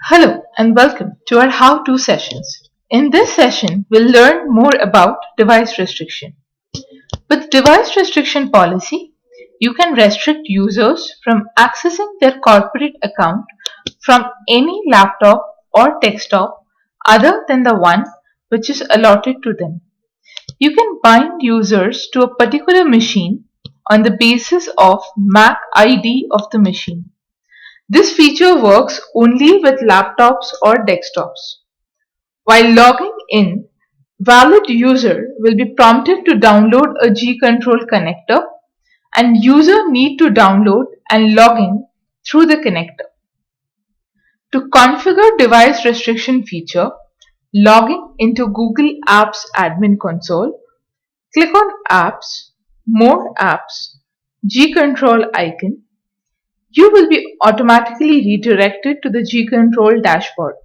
Hello and welcome to our how-to sessions. In this session, we'll learn more about device restriction. With device restriction policy, you can restrict users from accessing their corporate account from any laptop or desktop other than the one which is allotted to them. You can bind users to a particular machine on the basis of MAC ID of the machine. This feature works only with laptops or desktops. While logging in, valid user will be prompted to download a G-Control connector and user need to download and log in through the connector. To configure device restriction feature, logging into Google Apps Admin Console, click on Apps, More Apps, G-Control icon. You will be automatically redirected to the G-Control dashboard.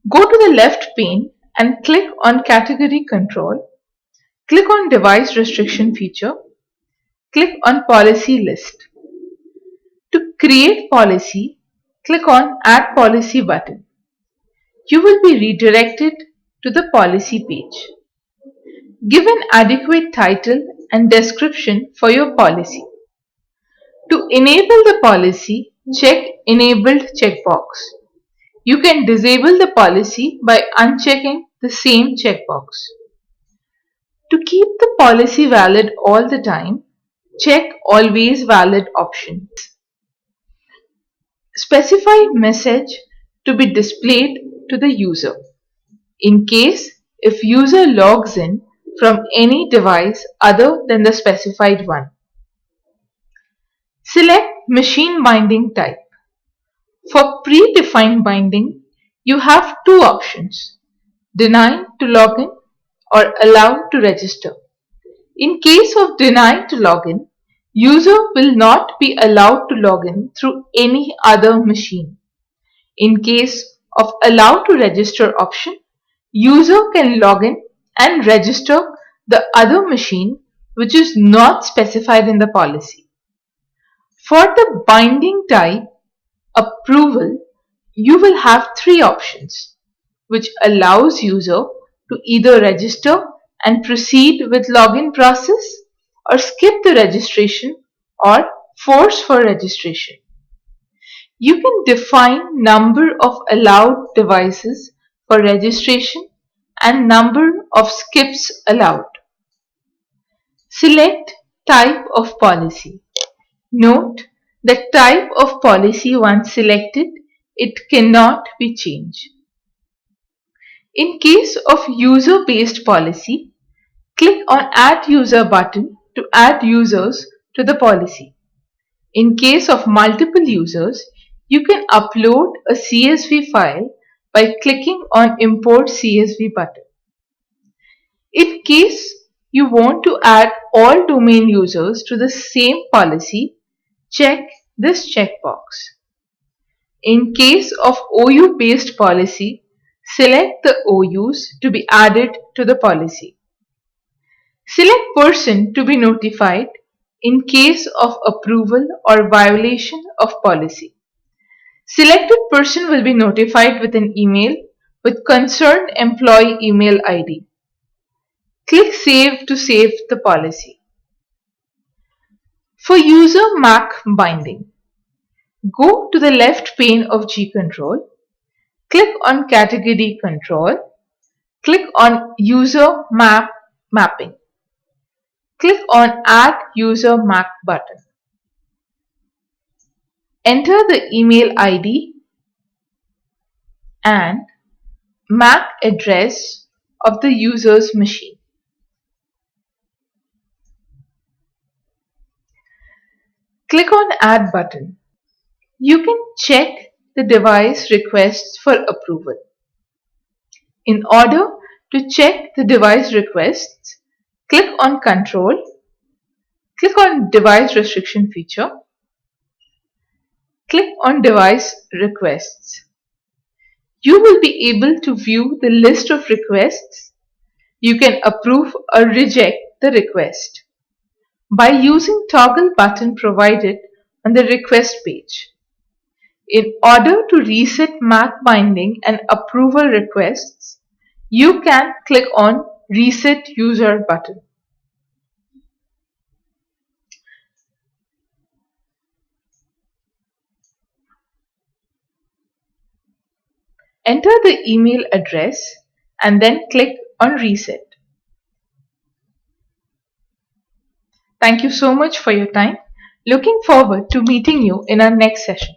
Go to the left pane and click on Category Control. Click on Device Restriction feature. Click on Policy List. To create policy, click on Add Policy button. You will be redirected to the policy page. Give an adequate title and description for your policy. To enable the policy, check Enabled checkbox. You can disable the policy by unchecking the same checkbox. To keep the policy valid all the time, check Always Valid option. Specify message to be displayed to the user. In case if user logs in from any device other than the specified one. Select machine binding type. For predefined binding, you have two options, deny to login or allow to register. In case of deny to login, user will not be allowed to log in through any other machine. In case of allow to register option, user can log in and register the other machine which is not specified in the policy. For the binding type approval, you will have three options, which allows user to either register and proceed with login process or skip the registration or force for registration. You can define number of allowed devices for registration and number of skips allowed. Select type of policy. Note that type of policy once selected, it cannot be changed. In case of user-based policy, click on Add User button to add users to the policy. In case of multiple users, you can upload a CSV file by clicking on Import CSV button. In case you want to add all domain users to the same policy, check this checkbox. In case of OU-based policy, select the OUs to be added to the policy. Select person to be notified in case of approval or violation of policy. Selected person will be notified with an email with concerned employee email ID. Click Save to save the policy. For user MAC binding, go to the left pane of G-Control, click on Category Control, click on User Map Mapping. Click on Add User MAC button. Enter the email ID and MAC address of the user's machine. Click on Add button. You can check the device requests for approval. In order to check the device requests, click on Control, click on Device Restriction feature, click on Device Requests. You will be able to view the list of requests. You can approve or reject the request by using toggle button provided on the request page. In order to reset MAC binding and approval requests, you can click on Reset User button. Enter the email address and then click on Reset. Thank you so much for your time. Looking forward to meeting you in our next session.